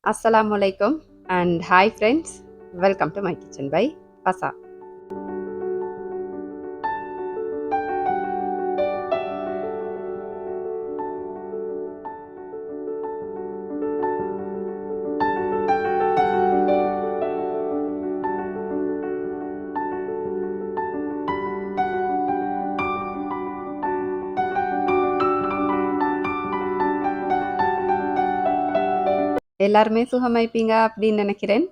Assalamualaikum and hi friends. Welcome to my kitchen by Pasa. எல்லாருமே சுகமாயிப்பீங்க அப்படின்னு நினைக்கிறேன்.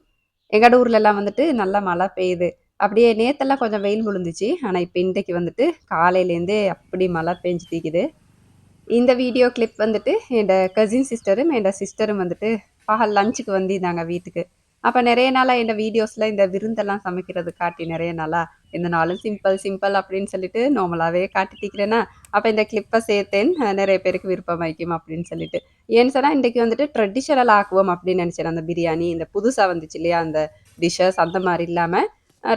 எங்கட ஊர்லலாம் வந்துட்டு நல்லா மழை பெய்யுது. அப்படியே நேத்தெல்லாம் கொஞ்சம் வெயில் விழுந்துச்சு. ஆனா இப்ப இன்றைக்கு வந்துட்டு காலையிலேருந்தே அப்படி மழை பெஞ்சுட்டிக்குது. இந்த வீடியோ கிளிப் வந்துட்டு என்னோட கசின் சிஸ்டரும் என்னோட சிஸ்டரும் வந்துட்டு பகல் லஞ்சுக்கு வந்திருந்தாங்க வீட்டுக்கு. அப்ப நிறைய நாளா என்னோட வீடியோஸ்ல இந்த விருந்தெல்லாம் சமைக்கிறது காட்டி நிறைய நாளா இந்த நாளும் சிம்பிள் சிம்பிள் அப்படின்னு சொல்லிட்டு நார்மலாவே காட்டிட்டிருக்கிறேன்னா அப்ப இந்த கிளிப்பை சேர்த்தேன் நிறைய பேருக்கு விருப்பமாய்க்கும் அப்படின்னு சொல்லிட்டு. ஏன்னு சொன்னா இன்றைக்கு வந்துட்டு ட்ரெடிஷனல் ஆக்குவோம் அப்படின்னு நினைச்சேன். அந்த பிரியாணி இந்த புதுசா வந்துச்சு இல்லையா அந்த டிஷ்ஷஸ் அந்த மாதிரி இல்லாம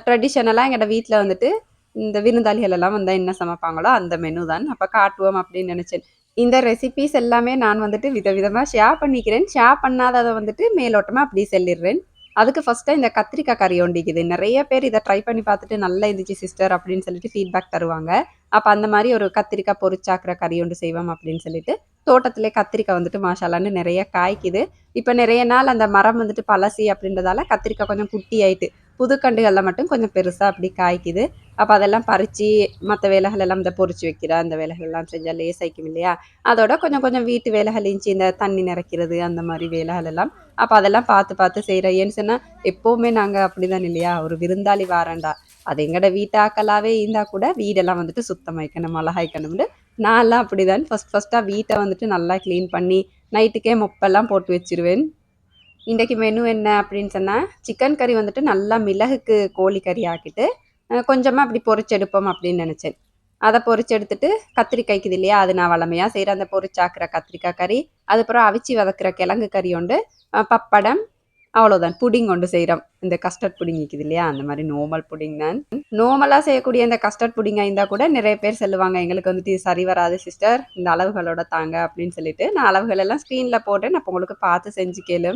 ட்ரெடிஷனலா எங்களோட வீட்டில் வந்துட்டு இந்த விருந்தாளிகள் எல்லாம் வந்தா என்ன சமைப்பாங்களோ அந்த மெனு தான் அப்ப காட்டுவோம் அப்படின்னு நினைச்சேன். இந்த ரெசிபீஸ் எல்லாமே நான் வந்துட்டு விதவிதமா ஷேர் பண்ணிக்கிறேன். ஷேர் பண்ணாதத வந்துட்டு மேலோட்டமா அப்படியே சொல்லிடுறேன். அதுக்கு ஃபர்ஸ்ட்டு இந்த கத்திரிக்காய் கறி ஒண்டிக்குது. நெறைய பேர் இத ட்ரை பண்ணி பார்த்துட்டு, "நல்லா இருந்துச்சு சிஸ்டர்" அப்படின்னு சொல்லிட்டு ஃபீட்பேக் தருவாங்க. அப்ப அந்த மாரி ஒரு கத்திரிக்காய் பொரிச்சாக்குற கறி ஒண்டு செய்வோம் அப்படின்னு சொல்லிட்டு, தோட்டத்திலே கத்திரிக்காய் வந்துட்டு மாஷால்லான்னு நெறைய காய்க்குது. இப்ப நெறைய நாள் அந்த மரம் வந்துட்டு பழசு அப்படின்றதால கத்திரிக்காய் கொஞ்சம் குட்டி ஆயிட்டு. புது கண்டுகள்ல மட்டும் கொஞ்சம் பெருசா அப்படி காய்க்குது. அப்ப அதெல்லாம் பறிச்சு, மத்த வேலைகள் எல்லாம் இந்த பொரிச்சு வைக்கிற அந்த வேலைகள் எல்லாம் செஞ்சா லேசாய்க்கும் இல்லையா? அதோட கொஞ்சம் கொஞ்சம் வீட்டு வேலைகள் இருந்துச்சு. இந்த தண்ணி நிறைக்கிறது அந்த மாரி வேலைகள் எல்லாம். அப்ப அதெல்லாம் பார்த்து பார்த்து செய்றேன். ஏன்னு சொன்னா, எப்பவுமே நாங்க அப்படிதான் இல்லையா? ஒரு விருந்தாளி வாரேன்டா, அது எங்கட வீட்டு ஆக்களாவே இருந்தா கூட வீடெல்லாம் வந்துட்டு சுத்தமாய்க்கணும், அழகாய்க்கணும்னு நான்லாம் அப்படிதான் ஃபர்ஸ்ட்டா வீட்ட வந்துட்டு நல்லா கிளீன் பண்ணி, நைட்டுக்கே மொப்பெல்லாம் போட்டு வச்சுருவேன். இன்றைக்கு மெனு என்ன அப்படின்னு சொன்னா, சிக்கன் கறி வந்துட்டு நல்லா மிளகுக்கு கோழி கறி ஆக்கிட்டு, கொஞ்சமா அப்படி பொரிச்செடுப்போம் அப்படின்னு நெனச்சேன். அத பொரிச்செடுத்துட்டு, கத்திரிக்காய்க்குது இல்லையா? அது நான் வழமையா செய்ற அந்த பொரிச்சாக்குற கத்திரிக்காய் கறி, அதுக்கப்புறம் அவிச்சு வதக்குற கிழங்கு கறி உண்டு, பப்படம், அவ்வளோதான். புடிங் ஒண்டு செய்றோம். இந்த கஸ்டர்ட் புடிங் விக்குது இல்லையா? அந்த மாரி நார்மல் புடிங் தான். நார்மலா செய்யக்கூடிய இந்த கஸ்டர்ட் புடிங்கா இருந்தா கூட நெறைய பேர் சொல்லுவாங்க, "எங்களுக்கு வந்துட்டு இது சரி வராது சிஸ்டர். இந்த அளவுகளோட தாங்க" அப்படின்னு சொல்லிட்டு, நான் அளவுகள் எல்லாம் ஸ்க்ரீன்ல போடுறேன். அப்ப உங்களுக்கு பார்த்து செஞ்சு கேளு.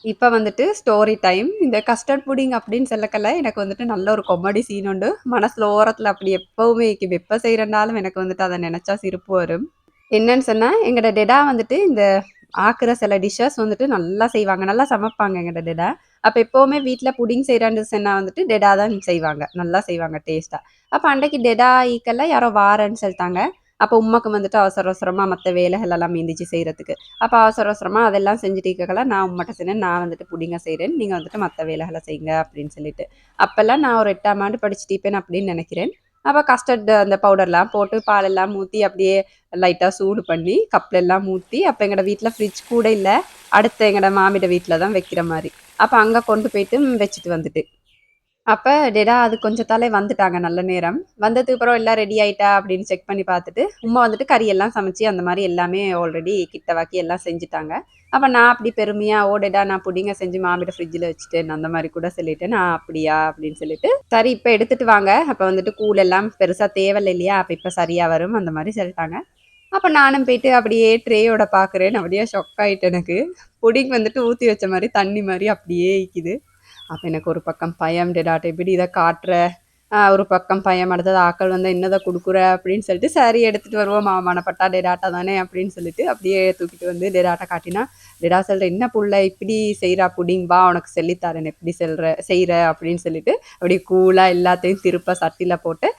இப்ப வந்துட்டு ஸ்டோரி டைம். இந்த கஸ்டர்ட் புடிங் அப்படின்னு சொல்லக்கல, எனக்கு வந்துட்டு நல்ல ஒரு காமெடி சீன் உண்டு. மனசுல ஓரத்துல அப்படி எப்பவுமே எப்ப செய்றனாலும் எனக்கு வந்துட்டு அத நெனச்சா சிரிப்பு வரும். என்னன்னு சொன்னா, எங்கட டெடா வந்துட்டு இந்த ஆக்குற சில டிஷ்ஷஸ் வந்துட்டு நல்லா செய்வாங்க. நல்லா சமைப்பாங்க எங்கட டெடா. அப்ப எப்பவுமே வீட்ல புடிங் செய்றான்னு சொன்னா வந்துட்டு டெடா தான் செய்வாங்க. நல்லா செய்வாங்க டேஸ்ட்டா. அப்ப அன்னைக்கு டெடா ஈக்கல்ல யாரோ வாரேன்னு சொல்ட்டாங்க. அப்ப உம்மக்கு வந்துட்டு அவசர அவசரமா மத்த வேலைகள் எல்லாம் மீந்துச்சு செய்றதுக்கு. அப்ப அவசர அவசரமா அதெல்லாம் செஞ்சுட்டு இருக்கக்கல, நான் உம்மட்ட சொன்னேன், "நான் வந்துட்டு புடிங்க செய்றேன். நீங்க வந்துட்டு மத்த வேலைகள செய்யுங்க" அப்படின்னு சொல்லிட்டு. அப்பல்லாம் நான் ஒரு 8ஆம் ஆண்டு படிச்சுட்டிருப்பேன் அப்படின்னு நெனைக்கிறேன். அப்ப கஸ்டர்ட் அந்த பவுடர்லாம் போட்டு பாலெல்லாம் ஊத்தி அப்படியே லைட்டா சூடு பண்ணி கப்ல எல்லாம் ஊத்தி, அப்ப எங்கட வீட்ல ஃப்ரிட்ஜ் கூட இல்ல. அடுத்த எங்கட மாமிட வீட்ல தான் வைக்கிற மாரி. அப்ப அங்க கொண்டு போயிட்டு வச்சுட்டு வந்துட்டேன். அப்ப டெடா அது கொஞ்சத்தாலே வந்துட்டாங்க நல்ல நேரம். வந்ததுக்கு அப்புறம் எல்லாம் ரெடி ஆயிட்டா அப்படின்னு செக் பண்ணி பார்த்துட்டு, உம்மா வந்துட்டு கறி எல்லாம் சமைச்சு அந்த மாரி எல்லாமே ஆல்ரெடி கிட்டவாக்கி எல்லாம் செஞ்சுட்டாங்க. அப்ப நான் அப்படி பெருமையா, "ஓ டெடா நான் புடிங்க செஞ்சு மாமியோட ஃப்ரிட்ஜ்ல வச்சுட்டேன்." அந்த மாரி கூட சொல்லிட்டேன். "ஆ அப்படியா?" அப்படின்னு சொல்லிட்டு, "சரி இப்ப எடுத்துட்டு வாங்க. அப்ப வந்துட்டு கூழ் எல்லாம் பெருசா தேவையில்ல இல்லையா? அப்ப இப்ப சரியா வரும்." அந்த மாரி சொல்லிட்டாங்க. அப்ப நானும் போயிட்டு அப்படியே ட்ரேயோட பார்க்குறேன். அப்படியே ஷாக் ஆயிட்டு எனக்கு. புடிங் வந்துட்டு ஊத்தி வச்ச மாரி தண்ணி மாரி அப்படியே இக்கிது. அப்ப எனக்கு ஒரு பக்கம் பயம், "டெடாட்ட எப்படி இத காட்டுற?" ஒரு பக்கம் பயம். அடுத்தது ஆக்கள் வந்தா என்னத குடுக்குற? அப்படின்னு சொல்லிட்டு, "சரி எடுத்துட்டு வருவோம் மாமானப்பட்டா டெடாட்டா தானே" அப்படின்னு சொல்லிட்டு அப்படியே தூக்கிட்டு வந்து டெடாட்ட காட்டினா, டெடா சொல்றா, "என்ன புள்ள இப்படி செய்றா புடிங்? வா உனக்கு சொல்லி தரேன் எப்படி செய்ற" அப்படின்னு சொல்லிட்டு, அப்படியே கூலா எல்லாத்தையும் திருப்ப சட்டில போட்டு,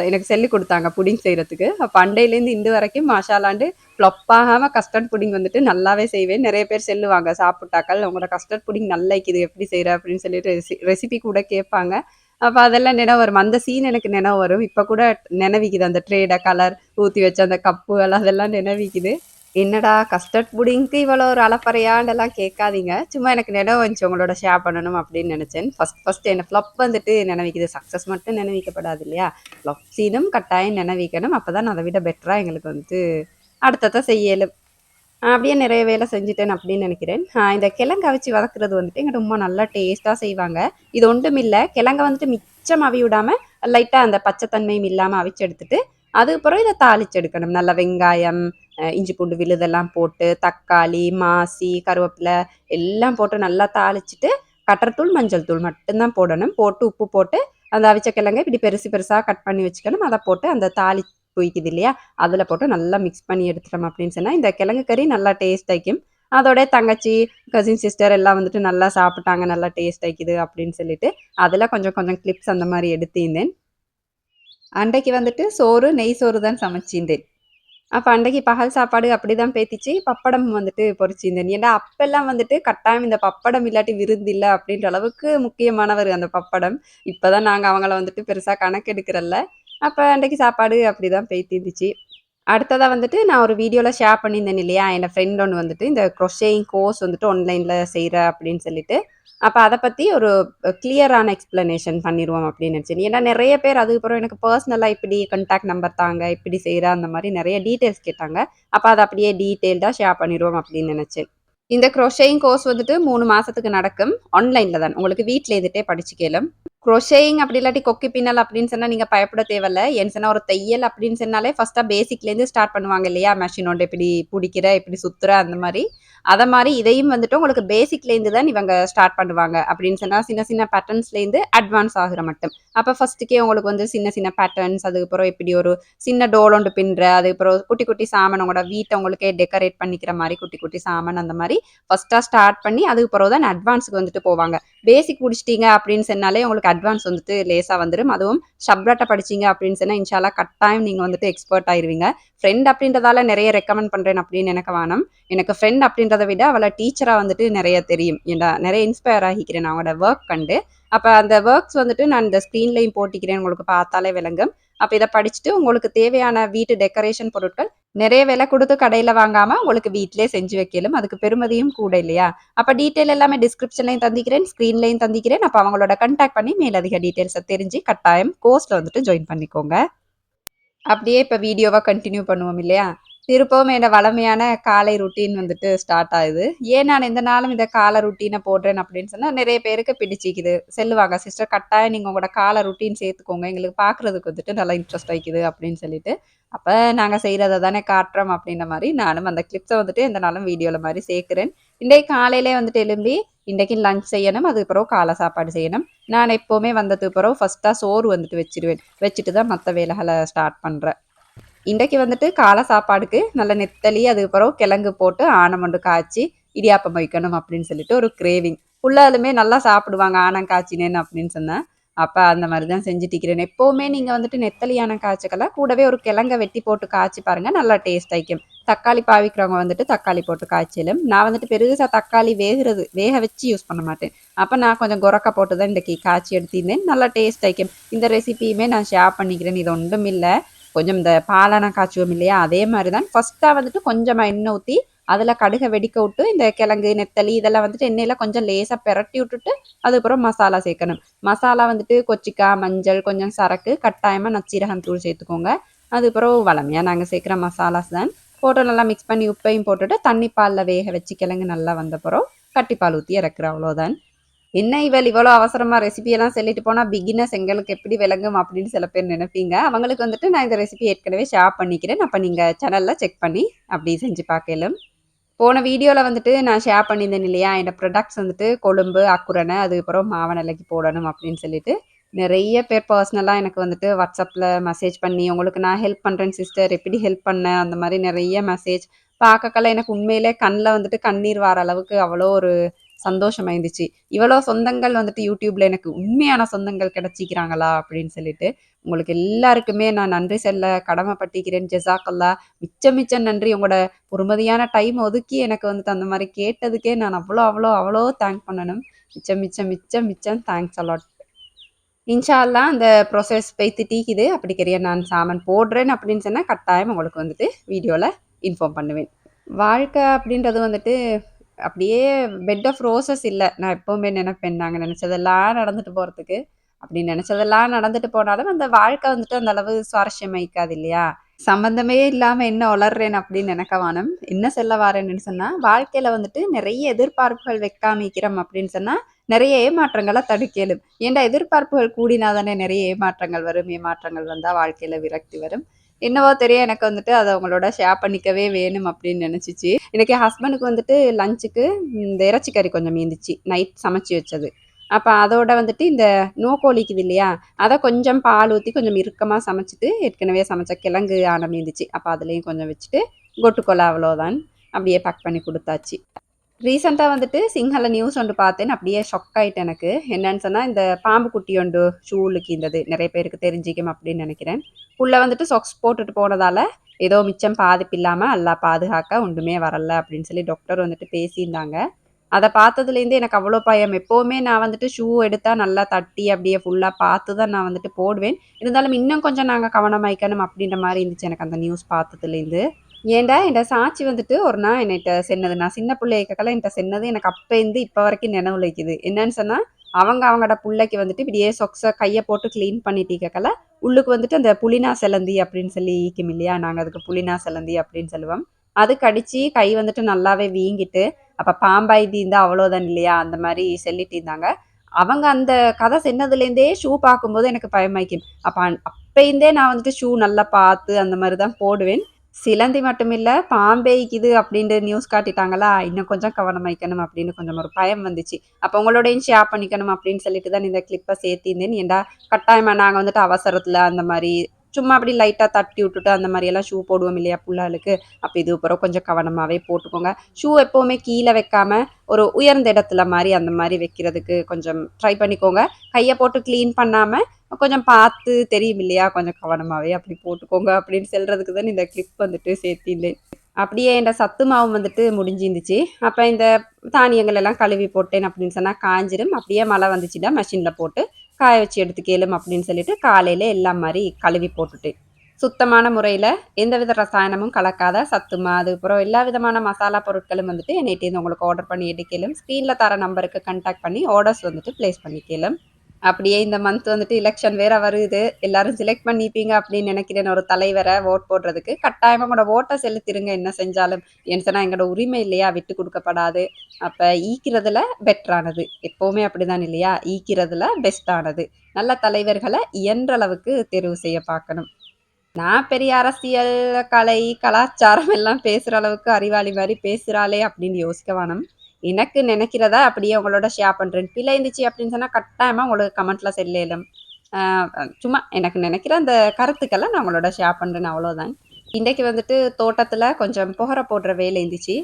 எனக்கு சொல்லிக் குடுத்தாங்க புடிங் செய்றதுக்கு. அப்ப அண்டையிலேருந்து இன்று வரைக்கும் மாஷாஅல்லாண்டு ஃப்ளாப் ஆகாம கஸ்டர்ட் புடிங் வந்துட்டு நல்லாவே செய்வேன். நெறைய பேர் சொல்லுவாங்க சாப்பிட்டாக்கள், "உங்களோட கஸ்டர்ட் புடிங் நல்லா இக்கிது. எப்படி செய்ற?" அப்படின்னு சொல்லிட்டு ரெசிபி கூட கேட்பாங்க. அப்ப அதெல்லாம் நினைவு வரும். அந்த சீன் எனக்கு நினைவு வரும். இப்ப கூட நினைவிக்குது. அந்த ட்ரேட கலர் ஊத்தி வச்ச அந்த கப்புகள் அதெல்லாம் நினைவிக்குது. என்னடா கஸ்டர்ட் புடிங்க்கு இவ்வளோ ஒரு அளப்பறையாண்டெல்லாம் கேட்காதீங்க. சும்மா எனக்கு நினைவு வந்துச்சு உங்களோட ஷேர் பண்ணணும் அப்படின்னு நினைச்சேன். ஃபர்ஸ்ட் என்ன ஃப்ளாப் வந்துட்டு நினைவிக்குது. சக்சஸ் மட்டும் நினைவிக்கப்படாது இல்லையா? ஃப்ளாப் சீனும் கட்டாயம் நினைவிக்கணும். அப்பதான் அத விட பெட்டரா எங்களுக்கு வந்துட்டு அடுத்தத செய்ய இயலும். அப்படியே நிறைய வேலை செஞ்சுட்டேன் அப்படின்னு நினைக்கிறேன். இந்த கிழங்கு அவிச்சு வதக்குறது வந்துட்டு எங்க அம்மா நல்லா டேஸ்ட்டா செய்வாங்க. இது ஒன்றுமில்ல, கிழங்க வந்துட்டு மிச்சம் அவிய விடாம லைட்டா அந்த பச்சை தன்மையும் இல்லாம அவிச்சு எடுத்துட்டு, அதுக்கப்புறம் இதை தாளிச்செடுக்கணும். நல்லா வெங்காயம், இஞ்சி பூண்டு விழுதெல்லாம் போட்டு, தக்காளி, மாசி, கருவேப்பிலை எல்லாம் போட்டு நல்லா தாளிச்சிட்டு, கட்டர்த்தூள், மஞ்சள் தூள் மட்டும் தான் போடணும். போட்டு உப்பு போட்டு அந்த அவிச்ச கிழங்க இப்படி பெருசு பெருசா கட் பண்ணி வச்சுக்கணும். அதை போட்டு அந்த தாளி பொய்க்குது இல்லையா, அதில் போட்டு நல்லா மிக்ஸ் பண்ணி எடுத்துட்டோம் அப்படின்னு சொன்னால் இந்த கிழங்கு கறி நல்லா டேஸ்ட் ஆயிக்கும். அதோட தங்கச்சி, கசின் சிஸ்டர் எல்லாம் வந்துட்டு நல்லா சாப்பிட்டாங்க, நல்லா டேஸ்ட் ஆயிக்குது அப்படின்னு சொல்லிட்டு அதில் கொஞ்சம் கொஞ்சம் கிளிப்ஸ் அந்த மாதிரி எடுத்திருந்தேன். அன்றைக்கு வந்துட்டு சோறு, நெய் சோறு தான் சமைச்சிருந்தேன். அப்ப அன்றைக்கு பகல் சாப்பாடு அப்படிதான் பேத்திச்சு. பப்படம் வந்துட்டு பொரிச்சிருந்தேன். ஏன்னா அப்பல்லாம் வந்துட்டு கட்டாயம் இந்த பப்படம் இல்லாட்டி விருந்து இல்ல அப்படின்ற அளவுக்கு முக்கியமானவர் அந்த பப்படம். இப்பதான் நாங்க அவங்கள வந்துட்டு பெருசா கணக்கெடுக்கிறல்ல. அப்ப அன்றைக்கு சாப்பாடு அப்படிதான் பேத்திருந்துச்சு. அடுத்ததா வந்துட்டு நான் ஒரு வீடியோல ஷேர் பண்ணியிருந்தேன் இல்லையா, என் ஃப்ரெண்ட் ஒன்று வந்துட்டு இந்த க்ரோஷேயிங் கோர்ஸ் வந்துட்டு ஆன்லைன்ல செய்ற அப்படின்னு சொல்லிட்டு. அப்ப அத பத்தி ஒரு கிளியரான எக்ஸ்பிளனேஷன் பண்ணிருவோம் அப்படின்னு நினைச்சேன். ஏன்னா நெறைய பேர் அதுக்கப்புறம் எனக்கு பெர்சனலா இப்படி கான்டாக்ட் நம்பர் தாங்க, இப்படி செய்றேன் அந்த மாரி நெறைய டீட்டெயில்ஸ் கேட்டாங்க. அப்ப அத அப்படியே டீட்டெயில்டா ஷேர் பண்ணிருவோம் அப்படின்னு நினைச்சேன். இந்த க்ரோஷேயிங் கோர்ஸ் வந்துட்டு 3 மாசத்துக்கு நடக்கும். ஆன்லைன்ல தான். உங்களுக்கு வீட்ல இருந்துட்டே படிச்சுக்கலாம். குரோஷேயிங் அப்படி இல்லாட்டி கொக்கி பின்னல் அப்படின்னு சொன்னா நீங்க பயப்பட தேவையில்ல. ஏன்னு சொன்னா ஒரு தையல் அப்படின்னு சொன்னாலே ஃபர்ஸ்ட்டா பேசிக்லேருந்து ஸ்டார்ட் பண்ணுவாங்க இல்லையா? மெஷினோட இப்படி புடிக்கிற, இப்படி சுத்துற அந்த மாரி. அத மாரி இதையும் வந்துட்டு உங்களுக்கு பேசிக்லேருந்து தான் இவங்க ஸ்டார்ட் பண்ணுவாங்க. அப்படின்னு சொன்னா சின்ன சின்ன பேட்டர்ன்ஸ்லேருந்து அட்வான்ஸ் ஆகுற மட்டும். அப்ப ஃபர்ஸ்ட்டுக்கே உங்களுக்கு வந்து சின்ன சின்ன பேட்டர்ன்ஸ், அதுக்கப்புறம் இப்படி ஒரு சின்ன டோல் ஒன்று பின்னுற, அதுக்கப்புறம் குட்டி குட்டி சாமான் உங்களோட வீட்ட உங்களுக்கே டெக்கரேட் பண்ணிக்கிற மாரி குட்டி குட்டி சாமான் அந்த மாரி ஃபர்ஸ்ட்டா ஸ்டார்ட் பண்ணி அதுக்கப்புறம் தான் அட்வான்ஸுக்கு வந்துட்டு போவாங்க. பேசிக் முடிச்சிட்டீங்க அப்படின்னு சொன்னாலே உங்களுக்கு அட்வான்ஸ் வந்துட்டு லேசா வந்துரும். அதுவும் ஷப்ராட்ட படிச்சீங்க அப்படின்னு சொன்னா இன்ஷால்லா கட்டாயம் நீங்க வந்துட்டு எக்ஸ்பர்ட் ஆயிருவீங்க. ஃப்ரெண்ட் அப்படின்றதால நிறைய ரெக்கமெண்ட் பண்றேன் அப்படின்னு எனக்கு வேணாம். எனக்கு ஃப்ரெண்ட் அப்படின்றத விட அவள டீச்சரா வந்துட்டு நிறைய தெரியும். ஏன்டா நிறைய இன்ஸ்பயர் ஆகிக்கிறேன் நான் அவங்களோட ஒர்க் கண்டு. அப்ப அந்த ஒர்க்ஸ் வந்துட்டு நான் இந்த ஸ்க்ரீன்லயும் போட்டிக்கிறேன், உங்களுக்கு பார்த்தாலே விளங்கும். அப்ப இத படிச்சுட்டு உங்களுக்கு தேவையான வீட்டு டெக்கரேஷன் பொருட்கள் நிறைய விலை குடுத்து கடையில வாங்காம உங்களுக்கு வீட்டிலேயே செஞ்சு வைக்கலும். அதுக்கு பெருமதியும் கூட இல்லையா? அப்ப டீட்டெயில் எல்லாமே டிஸ்கிரிப்ஷன்லயும் தந்திக்கிறேன், ஸ்க்ரீன்லயும் தந்திக்கிறேன். அப்ப அவங்களோட கான்டாக்ட் பண்ணி மேலதிக டீட்டெயில்ஸ தெரிஞ்சு கட்டாயம் கோர்ஸ்ல வந்துட்டு ஜாயின் பண்ணிக்கோங்க. அப்படியே இப்ப வீடியோவா கன்டின்யூ பண்ணுவோம் இல்லையா? திருப்பவும் என்னோட வழமையான காலை ரொட்டீன் வந்துட்டு ஸ்டார்ட் ஆகுது. ஏன் நான் எந்த நாளும் இந்த கால ரொட்டீன போடுறேன் அப்படின்னு சொன்னா, நிறைய பேருக்கு பிடிச்சிக்குது. சொல்லுவாங்க, "சிஸ்டர் கட்டாயம் நீங்க உங்களோட கால ரொட்டீன் சேர்த்துக்கோங்க. எங்களுக்கு பார்க்குறதுக்கு வந்துட்டு நல்லா இன்ட்ரெஸ்ட் ஆயிக்குது" அப்படின்னு சொல்லிட்டு. அப்ப நாங்க செய்றத தானே காட்டுறோம் அப்படின்ற மாரி நானும் அந்த கிளிப்ஸ வந்துட்டு எந்த நாளும் வீடியோல மாரி சேர்க்கிறேன். இன்றைக்கு காலையிலே வந்துட்டு எழும்பி, இன்றைக்கு லஞ்ச் செய்யணும். அதுக்கு பிறகு காலை சாப்பாடு செய்யணும். நான் எப்பவுமே வந்ததுக்கு பிறகு ஃபர்ஸ்ட்டா சோறு வந்துட்டு வச்சுருவேன். வச்சுட்டு தான் மத்த வேலைகள ஸ்டார்ட் பண்றேன். இன்றைக்கு வந்துட்டு காலை சாப்பாடுக்கு நல்ல நெத்தலி, அதுக்கப்புறம் கிழங்கு போட்டு ஆனமண்டு காய்ச்சி இடியாப்பம் வைக்கணும் அப்படின்னு சொல்லிட்டு ஒரு கிரேவிங். புள்ளாலுமே நல்லா சாப்பிடுவாங்க ஆனம் காய்ச்சினேன்னு அப்படின்னு சொன்னா. அப்ப அந்த மாதிரி தான் செஞ்சுட்டிருக்கிறேன். எப்பவுமே நீங்க வந்துட்டு நெத்தலி ஆனம் காய்ச்சக்கெல்லாம் கூடவே ஒரு கிழங்க வெட்டி போட்டு காய்ச்சி பாருங்க, நல்லா டேஸ்ட் ஆயிக்கும். தக்காளி பாவிக்கிறவங்க வந்துட்டு தக்காளி போட்டு காய்ச்சலும். நான் வந்துட்டு பெருசா தக்காளி வேக வச்சு யூஸ் பண்ண மாட்டேன். அப்ப நான் கொஞ்சம் கொரக்கா போட்டு தான் இன்றைக்கு காய்ச்சி எடுத்திருந்தேன். நல்லா டேஸ்ட் ஆயிக்கும். இந்த ரெசிபியுமே நான் ஷேர் பண்ணிக்கிறேன். இது ஒன்றும் இல்ல. கொஞ்சம் இந்த பாலான காய்ச்சுவோம் இல்லையா, அதே மாதிரி தான் ஃபர்ஸ்ட்டா வந்துட்டு கொஞ்சமா எண்ணெய் ஊத்தி, அதில கடுக வெடிக்க விட்டு, இந்த கிழங்கு, நெத்தலி இதெல்லாம் வந்துட்டு எண்ணெயில கொஞ்சம் லேசா பெரட்டி விட்டுட்டு, அதுக்கப்புறம் மசாலா சேர்க்கணும். மசாலா வந்துட்டு கொச்சிக்காய், மஞ்சள், கொஞ்சம் சரக்கு, கட்டாயமா நச்சீரகம் தூள் சேர்த்துக்கோங்க. அதுக்கப்புறம் வழமையா நாங்க சேர்க்குற மசாலாஸ் தான். போட்டு நல்லா மிக்ஸ் பண்ணி உப்பையும் போட்டுட்டு, தண்ணி பால்ல வேக வச்சு கிழங்கு நல்லா வந்தப்புறம், கட்டிப்பால் ஊத்தி இறக்குறேன் அவ்வளோதான். என்ன இவள் இவ்வளோ அவசரமா ரெசிபி எல்லாம் சொல்லிட்டு போனா பிகினர்ஸ் எங்களுக்கு எப்படி விளங்கும் அப்படின்னு சில பேர் நினைப்பீங்க. அவங்களுக்கு வந்துட்டு நான் இந்த ரெசிபி ஏற்கனவே ஷேர் பண்ணிக்கிறேன். அப்ப நீங்க சேனல்ல செக் பண்ணி அப்படி செஞ்சு பார்க்கலாம். போன வீடியோல வந்துட்டு நான் ஷேர் பண்ணியிருந்தேன் இல்லையா, என்னோட ப்ராடக்ட்ஸ் வந்துட்டு கொழும்பு, அக்குரணை, அதுக்கப்புறம் மாவனல்லைக்கு போடணும் அப்படின்னு சொல்லிட்டு. நிறைய பேர் பர்சனலா எனக்கு வந்துட்டு வாட்ஸ்அப்ல மெசேஜ் பண்ணி, உங்களுக்கு நான் ஹெல்ப் பண்றேன் சிஸ்டர், எப்படி ஹெல்ப் பண்ண அந்த மாதிரி நிறைய மெசேஜ். பார்க்கக்கெல்லாம் எனக்கு உண்மையிலே கண்ல வந்துட்டு கண்ணீர் வர அளவுக்கு அவ்வளோ ஒரு சந்தோஷமா இருந்துச்சு. இவ்வளோ சொந்தங்கள் வந்துட்டு யூடியூப்ல எனக்கு உண்மையான சொந்தங்கள் கிடைச்சிக்கிறாங்களா அப்படின்னு சொல்லிட்டு. உங்களுக்கு எல்லாருக்குமே நான் நன்றி சொல்ல கடமைப்பட்டிருக்கிறேன். ஜஸாக்கல்லா. மிச்சம் மிச்சம் நன்றி. உங்களோட பொறுமதியான டைம் ஒதுக்கி எனக்கு வந்துட்டு அந்த மாரி கேட்டதுக்கே நான் அவ்வளோ, அவ்வளோ, அவ்வளோ தேங்க் பண்ணணும். மிச்சம், மிச்சம், மிச்சம், மிச்சம் தேங்க்ஸ் அலாட். இன்ஷா அல்லாஹ் அந்த ப்ராசஸ் போய்த்து டீக்குது. அப்படிக்கிறைய நான் சாமான் போடுறேன் அப்படின்னு சொன்னா, கட்டாயம் உங்களுக்கு வந்துட்டு வீடியோல இன்ஃபார்ம் பண்ணுவேன். வாழ்க்கை அப்படின்றது வந்துட்டு அப்படியே பெட் ஆஃப் ரோசஸ் இல்ல. நான் எப்பவுமே நினைப்பேன், நாங்க நினைச்சதெல்லாம் நடந்துட்டு போறதுக்கு. அப்படி நினைச்சதெல்லாம் நடந்துட்டு போனாலும், அந்த வாழ்க்கை வந்துட்டு அந்த அளவு சுவாரஸ்யமா இருக்காது இல்லையா? சம்மந்தமே இல்லாம என்ன ஒளர்றேன் அப்படின்னு நினைக்க வேணாம். என்ன சொல்ல வாரேன்னு சொன்னா, வாழ்க்கையில வந்துட்டு நிறைய எதிர்பார்ப்புகள் வைக்காம இருக்கிறோம் அப்படின்னு சொன்னா, நிறைய ஏமாற்றங்கள தடுக்க ஏன்டா எதிர்பார்ப்புகள் கூடினா தானே நிறைய ஏமாற்றங்கள் வரும். ஏமாற்றங்கள் வந்தா வாழ்க்கையில விரக்தி வரும். என்னவோ தெரியும் எனக்கு வந்துட்டு அத உங்களோட ஷேர் பண்ணிக்கவே வேணும் அப்படின்னு நெனச்சுச்சு. இன்னைக்கு என் ஹஸ்பண்டுக்கு வந்துட்டு லஞ்சுக்கு இந்த இறைச்சி கறி கொஞ்சம் மீந்துச்சு. நைட் சமைச்சு வச்சது. அப்ப அதோட வந்துட்டு இந்த நூக்கோழிக்குது இல்லையா? அத கொஞ்சம் பால் ஊத்தி கொஞ்சம் இறுக்கமா சமைச்சுட்டு, ஏற்கனவே சமைச்ச கிழங்கு ஆன மீந்துச்சு. அப்ப அதுலயும் கொஞ்சம் வச்சுட்டு, கொட்டுக்கோலா அவ்வளோதான். அப்படியே பேக் பண்ணி குடுத்தாச்சு. ரீசென்ட்டா வந்துட்டு சிங்ஹல நியூஸ் ஒன்று பார்த்தேன். அப்படியே ஷாக் ஆயிட்டேன் எனக்கு. என்னன்னு சொன்னா, இந்த பாம்பு குட்டி ஒன்று ஷூல கீந்தது. நெறைய பேருக்கு தெரிஞ்சிக்கும் அப்படின்னு நெனைக்கிறேன். புள்ள வந்துட்டு சொக்ஸ் போட்டுட்டு போனதால, ஏதோ மிச்சம் பாதிப்பு இல்லாம அல்லாஹ் பாதுகாக்க ஒண்ணுமே வரல அப்படின்னு சொல்லி டாக்டர் வந்துட்டு பேசியிருந்தாங்க. அத பார்த்ததுலேருந்து எனக்கு அவ்வளோ பயம். எப்பவுமே நான் வந்துட்டு ஷூ எடுத்தா நல்லா தட்டி அப்படியே ஃபுல்லா பார்த்து தான் நான் வந்துட்டு போடுவேன். இருந்தாலும் இன்னும் கொஞ்சம் நாங்க கவனமாயிக்கணும் அப்படின்ற மாரி இருந்துச்சு எனக்கு அந்த நியூஸ் பார்த்ததுலேருந்து. ஏன்டா என்ட சாட்சி வந்துட்டு ஒரு நாள் என்னைட்ட சொன்னது. நான் சின்ன புள்ளை இருக்கக்கல என்ட்ட சொன்னது எனக்கு அப்பேருந்து இப்ப வரைக்கும் நினைவுல இருக்குது. என்னன்னு சொன்னா, அவங்களோட புள்ளைக்கு வந்துட்டு இப்படியே சொக்ஸ கைய போட்டு கிளீன் பண்ணிட்டிருக்கக்கல, உள்ளுக்கு வந்துட்டு அந்த புலினா செலந்தி அப்படின்னு சொல்லி ஈக்கும் இல்லையா? நாங்க அதுக்கு புலினா செலந்தி அப்படின்னு சொல்லுவோம். அது கடிச்சு கை வந்துட்டு நல்லாவே வீங்கிட்டு, அப்ப பாம்பாயிட்டு இருந்தா அவ்வளோதான் இல்லையா? அந்த மாரி சொல்லிட்டு இருந்தாங்க. அவங்க அந்த கதை சொன்னதுலேருந்தே ஷூ பார்க்கும்போது எனக்கு பயமாயிக்கும். அப்பயிருந்தே நான் வந்துட்டு ஷூ நல்லா பார்த்து அந்த மாரி தான் போடுவேன். சிலந்தி மட்டுமில்ல, பாம்பேய்க்குது அப்டின்ட்டு நியூஸ் காட்டிட்டாங்களா, இன்னும் கொஞ்சம் கவனமாயிக்கணும் அப்டின்னு கொஞ்சம் ஒரு பயம் வந்துச்சு. அப்ப உங்களோடையும் ஷேர் பண்ணிக்கணும் அப்டின்னு சொல்லிட்டு தான் இந்த கிளிப்ப சேர்த்திருந்தேன். ஏன்டா கட்டாயமா நாங்க வந்துட்டு அவசரத்துல அந்த மாரி சும்மா அப்டி லைட்டா தட்டி விட்டுட்டு அந்த மாரியெல்லாம் ஷூ போடுவோம் இல்லையா புள்ளாளுக்கு. அப்ப இது அப்புறம் கொஞ்சம் கவனமாவே போட்டுக்கோங்க. ஷூ எப்பவுமே கீழ வைக்காம, ஒரு உயர்ந்த இடத்துல மாரி அந்த மாரி வைக்கிறதுக்கு கொஞ்சம் ட்ரை பண்ணிக்கோங்க. கைய போட்டு கிளீன் பண்ணாம கொஞ்சம் பார்த்து தெரியும் இல்லையா? கொஞ்சம் கவனமாவே அப்படி போட்டுக்கோங்க அப்படின்னு சொல்றதுக்கு தான் இந்த கிளிப் வந்துட்டு சேர்த்திருந்தேன். அப்படியே இந்த சத்து மாவு வந்துட்டு முடிஞ்சிருந்துச்சு. அப்ப இந்த தானியங்கள் எல்லாம் கழுவி போட்டேன் அப்படின்னு சொன்னா காஞ்சிரும். அப்படியே மழை வந்துச்சுன்னா மெஷின்ல போட்டு காய வச்சு எடுத்துக்கலும் அப்படின்னு சொல்லிட்டு காலையில எல்லாம் மாரி கழுவி போட்டுட்டேன். சுத்தமான முறையில எந்தவித ரசாயனமும் கலக்காத சத்துமா, அதுக்கப்புறம் எல்லா விதமான மசாலா பொருட்களும் வந்துட்டு என்னிட்டேருந்து உங்களுக்கு ஆர்டர் பண்ணி எடுக்கலும். ஸ்க்ரீன்ல தர நம்பருக்கு கான்டாக்ட் பண்ணி ஆர்டர்ஸ் வந்துட்டு பிளேஸ் பண்ணிக்கலாம். அப்படியே இந்த மந்த் வந்துட்டு எலெக்ஷன் வேற வருது. எல்லாரும் செலக்ட் பண்ணிப்பீங்க அப்படின்னு நினைக்கிறேன் ஒரு தலைவர வோட் போடுறதுக்கு. கட்டாயமா உங்களோட வோட்ட செலுத்திருங்க என்ன செஞ்சாலும். ஏன்னு சொன்னா எங்களோட உரிமை இல்லையா? விட்டு குடுக்கப்படாது. அப்ப ஈக்கிறதுல பெட்டரானது. எப்பவுமே அப்படிதான் இல்லையா? ஈக்கிறதுல பெஸ்ட்டானது. நல்ல தலைவர்கள இயன்ற அளவுக்கு தேர்வு செய்ய பார்க்கணும். நான் பெரிய அரசியல், கலை, கலாச்சாரம் எல்லாம் பேசுற அளவுக்கு அறிவாளி மாரி பேசுறாளே அப்படின்னு யோசிக்க வேணாம். எனக்கு நினைக்கிறத அப்படியே உங்களோட ஷேர் பண்றேன். பிழை இருந்துச்சு அப்படின்னு சொன்னா கட்டாயமா உங்களுக்கு கமெண்ட்ல சொல்லேலும். அ சும்மா எனக்கு நினைக்கிற அந்த கருத்துக்கள நான் உங்களோட ஷேர் பண்றேன் அவ்வளோதான். இன்றைக்கு வந்துட்டு தோட்டத்துல கொஞ்சம் புகர போடுற வேலை இருந்துச்சு.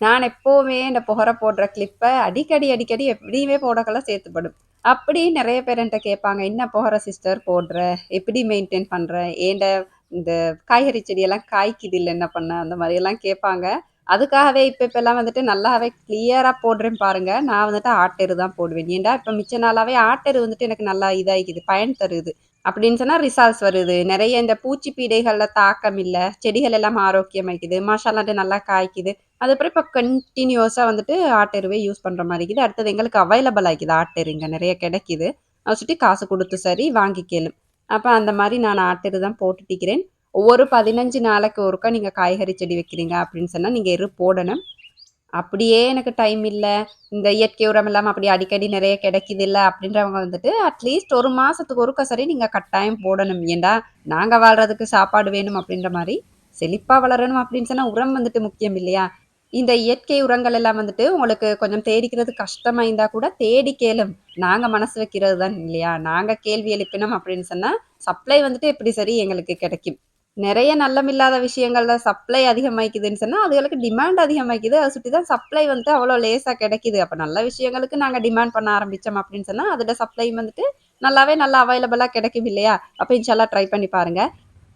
நான் எப்பவுமே இந்த புகர போடுற கிளிப்ப அடிக்கடி எப்படியுமே போடக்கெல்லாம் சேர்த்துப்படும். அப்படி நெறைய பேர் என்ட்ட கேட்பாங்க, "என்ன புகர சிஸ்டர் போடுற? எப்படி மெயின்டெயின் பண்ற? ஏன்ட இந்த காய்கறி செடியெல்லாம் காய்க்குதுல்ல என்ன பண்ண?" அந்த மாரியெல்லாம் கேட்பாங்க. அதுக்காகவே இப்பலாம் வந்துட்டு நல்லாவே கிளியரா போடுறேன் பாருங்க. நான் வந்துட்டு ஆட்டெரு தான் போடுவேன். ஏன்டா, இப்ப மிச்ச நாளாவே ஆட்டெரு வந்துட்டு எனக்கு நல்லா இதாயிக்குது, பயன் தருது. அப்படின்னு சொன்னா ரிசால்ட்ஸ் வருது. நெறைய இந்த பூச்சி பீடைகள்ல தாக்கம் இல்ல. செடிகள் எல்லாம் ஆரோக்கியமாயிக்குது. மாஷாஅல்லாஹ்ட்டு நல்லா காய்க்குது. அதுக்கப்புறம் இப்ப கன்டினியூஸா வந்துட்டு ஆட்டெருவே யூஸ் பண்ற மாரி இருக்குது. அடுத்தது எங்களுக்கு அவைலபிள் ஆயிக்குது ஆட்டெரு இங்க நெறைய கெடைக்குது. அத சுட்டி காசு குடுத்து சரி வாங்கிக்கலும். அப்ப அந்த மாரி நான் ஆட்டெரு தான் போட்டுட்டிருக்கிறேன். ஒவ்வொரு 15 நாளைக்கு ஒருக்கா நீங்க காய்கறி செடி வைக்கிறீங்க அப்படின்னு சொன்னா, நீங்க எரு போடணும். அப்படியே எனக்கு டைம் இல்ல. இந்த இயற்கை உரம் இல்லாம அப்படி அடிக்கடி நெறைய கிடைக்குதுல்ல அப்படின்றவங்க வந்துட்டு, அட்லீஸ்ட் 1 மாசத்துக்கு ஒருக்கா சரி நீங்க கட்டாயம் போடணும். ஏன்டா, நாங்க வாழ்றதுக்கு சாப்பாடு வேணும் அப்படின்ற மாரி, செழிப்பா வளரணும் அப்படின்னு சொன்னா உரம் வந்துட்டு முக்கியம் இல்லையா? இந்த இயற்கை உரங்கள் எல்லாம் வந்துட்டு உங்களுக்கு கொஞ்சம் தேடிக்கிறது கஷ்டமா இருந்தா கூட தேடி கேளும். நாங்க மனசு வைக்கிறது தான் இல்லையா? நாங்க கேள்வி எழுப்பினோம் அப்படின்னு சொன்னா, சப்ளை வந்துட்டு எப்படி சரி எங்களுக்கு கிடைக்கும். நெறைய நல்லமில்லாத விஷயங்கள்ல சப்ளை அதிகமாயிக்குதுன்னு சொன்னா, அதுகளுக்கு டிமாண்ட் அதிகமாயிக்குது. அத சுட்டி தான் சப்ளை வந்துட்டு அவ்வளோ லேசா கெடைக்குது. அப்ப நல்ல விஷயங்களுக்கு நாங்க டிமாண்ட் பண்ண ஆரம்பிச்சோம் அப்படின்னு சொன்னா, அதோட சப்ளையும் வந்துட்டு நல்லாவே நல்லா அவைலபிளா கெடைக்கும் இல்லையா? அப்ப இன்ஷால்லா ட்ரை பண்ணி பாருங்க.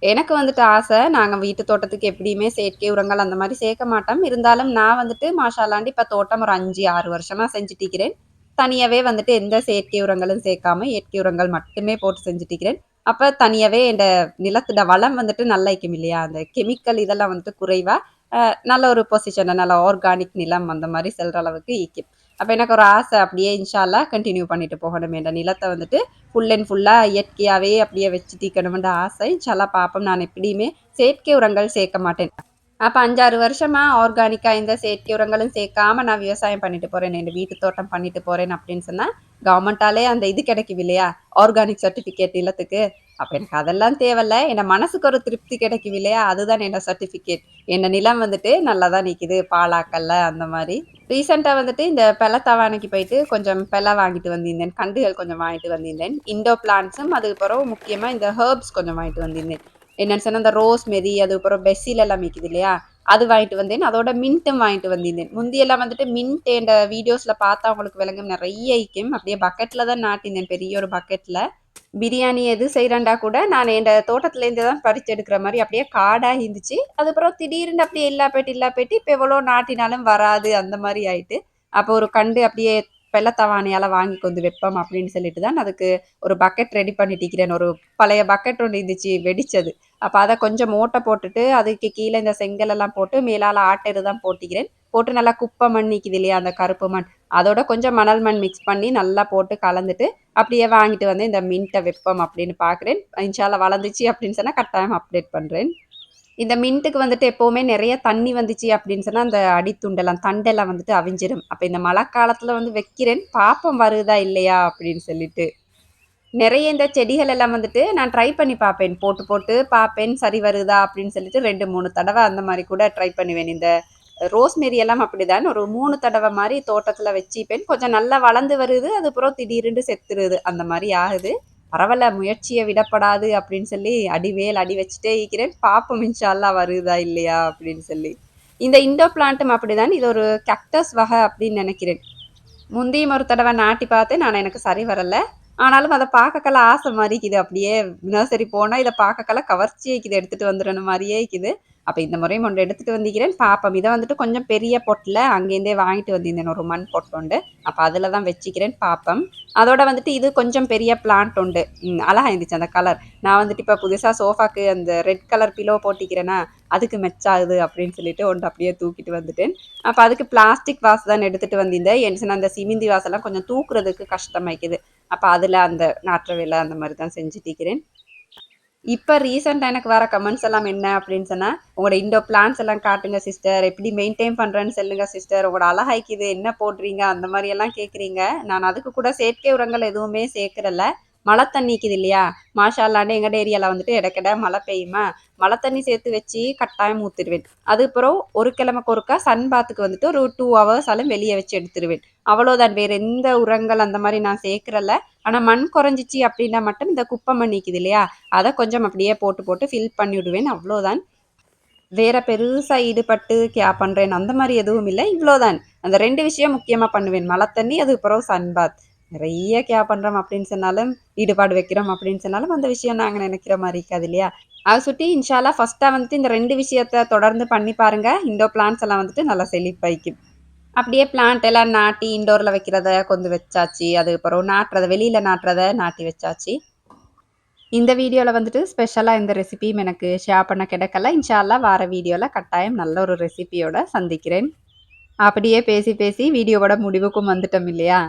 எனக்கு வந்துட்டு ஆசை. நாங்க வீட்டு தோட்டத்துக்கு எப்படியுமே செயற்கை உரங்கள் அந்த மாரி சேர்க்க மாட்டோம். இருந்தாலும் நான் வந்துட்டு மாஷாஅல்லாண்டு இப்ப தோட்டம் ஒரு 5, 6 வருஷமா செஞ்சுட்டிருக்கிறேன். தனியாவே வந்துட்டு எந்த செயற்கை உரங்களும் சேர்க்காம, இயற்கை உரங்கள் மட்டுமே போட்டு செஞ்சுட்டிருக்கிறேன். அப்ப தனியாவே என்ட நிலத்தோட வளம் வந்துட்டு நல்லா இருக்கும் இல்லையா? அந்த கெமிக்கல் இதெல்லாம் வந்துட்டு குறைவா, அ நல்ல ஒரு பொசிஷன்ல நல்ல ஆர்கானிக் நிலம் அந்த மாரி செல்ற அளவுக்கு இக்கும். அப்ப எனக்கு ஒரு ஆசை அப்படியே இன்ஷா அல்லாஹ் கன்டின்யூ பண்ணிட்டு போகணும். என்ற நிலத்த வந்துட்டு ஃபுல் அண்ட் ஃபுல்லா இயற்கையாவே அப்படியே வச்சு தீர்க்கணும்ன்ற ஆசை. இன்ஷா அல்லாஹ் பாப்போம். நான் எப்படியுமே செயற்கை உரங்கள் சேர்க்க மாட்டேன். அப்ப 5, 6 வருஷமா ஆர்கானிக்கா எந்த செயற்கை உரங்களும் சேர்க்காம நான் விவசாயம் பண்ணிட்டு போறேன். என் வீட்டு தோட்டம் பண்ணிட்டு போறேன் அப்படின்னு சொன்னா, கவர்மெண்ட்டாலே அந்த இது கிடைக்கும் இல்லையா? ஆர்கானிக் சர்டிஃபிகேட் நிலத்துக்கு. அப்ப எனக்கு அதெல்லாம் தேவையில்ல. என்ன மனசுக்கு ஒரு திருப்தி கிடைக்கும் இல்லையா? அதுதான் என்ன சர்டிஃபிகேட். என்ன நிலம் வந்துட்டு நல்லா தான் நிக்குது. பாழாக்கல்ல அந்த மாரி. ரீசென்ட்டா வந்துட்டு இந்த பெலத்தவானைக்கு போயிட்டு கொஞ்சம் பெல வாங்கிட்டு வந்திருந்தேன். கண்டுகள் கொஞ்சம் வாங்கிட்டு வந்திருந்தேன். இன்டோர் பிளான்ட்ஸும் அதுக்கப்புறம் முக்கியமா இந்த ஹெர்ப்ஸ் கொஞ்சம் வாங்கிட்டு வந்திருந்தேன். என்னன்னு சொன்னா, இந்த ரோஸ்மெரி அதுக்கப்புறம் பெசில் எல்லாம் விக்குது இல்லையா? அது வாங்கிட்டு வந்தேன். அதோட மின்ட்டும் வாங்கிட்டு வந்திருந்தேன். முந்தியெல்லாம் வந்துட்டு மின்ட் என்ற வீடியோஸ்ல பார்த்தா உங்களுக்கு விளங்கும் நெறைய இக்கும். அப்படியே பக்கெட்ல தான் நாட்டினேன். பெரிய ஒரு பக்கெட்ல. பிரியாணி எது செய்றேன்டா கூட, நான் என் தோட்டத்துலேருந்து தான் பறிச்சு எடுக்கிற மாரி அப்படியே காடா இருந்துச்சு. அதுக்கப்புறம் திடீர்னு அப்படியே இல்லா போயிட்டு, இப்ப எவ்வளோ நாட்டினாலும் வராது அந்த மாரி ஆயிட்டு. அப்போ ஒரு கண்டு அப்படியே வெள்ளத்தவாணியால வாங்கி கொண்டு வைப்போம் அப்படின்னு சொல்லிட்டு தான் அதுக்கு ஒரு பக்கெட் ரெடி பண்ணிட்டிருக்கிறேன். ஒரு பழைய பக்கெட் ஒண்ணு இருந்துச்சு வெடிச்சது. அப்ப அத கொஞ்சம் ஓட்ட போட்டுட்டு, அதுக்கு கீழ இந்த செங்கல் எல்லாம் போட்டு மேலால ஆட்டெரு தான் போட்டிக்கிறேன். போட்டு நல்லா குப்பை மண் நிக்குது இல்லையா? அந்த கருப்பு மண். அதோட கொஞ்சம் மணல் மண் மிக்ஸ் பண்ணி நல்லா போட்டு கலந்துட்டு அப்படியே வாங்கிட்டு வந்து இந்த மின்ட்ட வைப்போம் அப்படின்னு பார்க்குறேன். இன்ஷா அல்லாஹ் வளர்ந்துச்சு அப்படின்னு சொன்னா கட்டாயம் அப்டேட் பண்றேன். இந்த மின்ட்டுக்கு வந்துட்டு எப்பவுமே நெறைய தண்ணி வந்துச்சு அப்படின்னு சொன்னா, அந்த அடித்துண்டெல்லாம் தண்டெல்லாம் வந்துட்டு அவிஞ்சிரும். அப்ப இந்த மழைக்காலத்துல வந்து வைக்கிறேன். பாப்போம் வருதா இல்லையா அப்படின்னு சொல்லிட்டு. நெறைய இந்த செடிகள் எல்லாம் வந்துட்டு நான் ட்ரை பண்ணி பார்ப்பேன். போட்டு போட்டு பார்ப்பேன். சரி வருதா அப்படின்னு சொல்லிட்டு 2, 3 தடவ அந்த மாரி கூட ட்ரை பண்ணுவேன். இந்த ரோஸ்மேரி எல்லாம் அப்படிதான். ஒரு 3 தடவ மாரி தோட்டத்துல வச்சுப்பேன். கொஞ்சம் நல்லா வளர்ந்து வருது. அதுக்கப்புறம் திடீர்னு செத்துருது. அந்த மாரி ஆகுது. பரவால்ல முயற்சிய விடப்படாது அப்படின்னு சொல்லி அடிவேல் அடி வச்சுட்டே இருக்கிறேன். பார்ப்போம் இன்ஷா அல்லாஹ் வருதா இல்லையா அப்படின்னு சொல்லி. இந்த இண்டோர் பிளான்ட்டும் அப்படிதான். இது ஒரு கேக்டஸ் வகை அப்படின்னு நெனைக்கிறேன். முந்தியும் ஒரு தடவ நாட்டி பார்த்தேன். ஆனா எனக்கு சரி வரல. ஆனாலும் அத பார்க்கக்கெல்லாம் ஆசை மாரி இக்குது. அப்படியே நர்சரி போனா இத பார்க்கக்கெல்லாம் கவர்ச்சியா இக்குது. எடுத்துட்டு வந்துரணும் மாரியே இக்குது. அப்ப இந்த முறையும் ஒன்று எடுத்துட்டு வந்திருக்கிறேன். பாப்போம். இத வந்துட்டு கொஞ்சம் பெரிய பொட்ல அங்கேருந்தே வாங்கிட்டு வந்திருந்தேன். ஒரு மண் பொட் உண்டு. அப்ப அதுல தான் வச்சுக்கிறேன். பாப்போம். அதோட வந்துட்டு இது கொஞ்சம் பெரிய பிளான்ட் உண்டு. அழகா இருந்துச்சு அந்த கலர். நான் வந்துட்டு இப்ப புதுசா சோஃபாக்கு அந்த ரெட் கலர் பில்லோ போட்டிக்கிறேனா, அதுக்கு மேட்ச் ஆகுது அப்படின்னு சொல்லிட்டு ஒன்று அப்படியே தூக்கிட்டு வந்துட்டேன். அப்ப அதுக்கு பிளாஸ்டிக் வாஸ் தான் எடுத்துட்டு வந்திருந்தேன். ஏன்னு சொன்னா அந்த சிமிந்தி வாசெல்லாம் கொஞ்சம் தூக்குறதுக்கு கஷ்டமாயிக்குது. அப்ப அதுல அந்த நாற்ற வேலை அந்த மாரி தான் செஞ்சுட்டிருக்கிறேன். இப்ப ரீசெண்டா எனக்கு வர கமெண்ட்ஸ் எல்லாம் என்ன அப்படின்னு சொன்னா, "உங்களோட இன்டோர் பிளான்ட்ஸ் எல்லாம் காட்டுங்க சிஸ்டர். எப்படி மெயின்டெயின் பண்றேன்னு சொல்லுங்க சிஸ்டர். உங்களோட அழகாய்க்குது என்ன போடுறீங்க?" அந்த மாரி எல்லாம் கேட்குறீங்க. நான் அதுக்கு கூட செயற்கை உரங்கள் எதுவுமே சேர்க்கறல்ல. மழை தண்ணி இக்குது இல்லையா? மாஷா அல்லான்னு எங்கட ஏரியால வந்துட்டு எடக்கெட மழை பெய்யுமா, மழை தண்ணி சேர்த்து வச்சு கட்டாயம் ஊத்திருவேன். அதுக்கப்புறம் ஒரு கிழமைக்கு ஒருக்கா சன் பாத்துக்கு வந்துட்டு ஒரு 2 ஹவர்ஸ் ஆலும் வெளிய வச்சு எடுத்துருவேன். அவ்வளோதான். வேற எந்த உரங்கள் அந்த மாரி நான் சேர்க்கறல்ல. ஆனா மண் குறைஞ்சிச்சு அப்படின்னா மட்டும் இந்த குப்பை மண் நிக்குது இல்லையா? அத கொஞ்சம் அப்படியே போட்டு போட்டு ஃபில் பண்ணி விடுவேன். அவ்வளோதான். வேற பெருசா ஈடுபட்டு கேர் பண்றேன் அந்த மாரி எதுவும் இல்ல. இவ்வளோதான். அந்த 2 விஷயம் முக்கியமா பண்ணுவேன். மழை தண்ணி, அதுக்கப்புறம் சன் பாத். நெறைய கேர் பண்றோம் அப்படின்னு சொன்னாலும், ஈடுபாடு வைக்கிறோம் அப்படின்னு சொன்னாலும், அந்த விஷயம் நாங்க நெனைக்கிற மாரி இருக்காது இல்லையா? அத சுட்டி இன்ஷா அல்லாஹ் ஃபர்ஸ்ட்டா வந்துட்டு இந்த 2 விஷயத்த தொடர்ந்து பண்ணி பாருங்க. இன்டோர் பிளான்ட்ஸ் எல்லாம் வந்துட்டு நல்லா செழிப்பாய்க்கும். அப்படியே பிளான்ட் எல்லாம் நாட்டி இன்டோர்ல வைக்கிறத கொண்டு வச்சாச்சு. அதுக்கப்புறம் நாட்டுறத வெளியில நாட்டுறத நாட்டி வச்சாச்சு. இந்த வீடியோல வந்துட்டு ஸ்பெஷலா எந்த ரெசிபியும் எனக்கு ஷேர் பண்ண கிடைக்கல. இன்ஷா அல்லாஹ் வார வீடியோல கட்டாயம் நல்ல ஒரு ரெசிபியோட சந்திக்கிறேன். அப்படியே பேசி பேசி வீடியோவோட முடிவுக்கும் வந்துட்டோம் இல்லையா?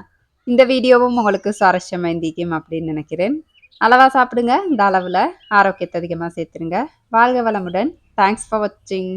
இந்த வீடியோவும் உங்களுக்கு சுவாரஸ்யமா இருந்திருக்கும் அப்படின்னு நினைக்கிறேன். அளவா சாப்பிடுங்க. இந்த அளவுல ஆரோக்கியத்த அதிகமா சேர்த்துருங்க. வாழ்க வளமுடன். தேங்க்ஸ் ஃபார் வாட்சிங்.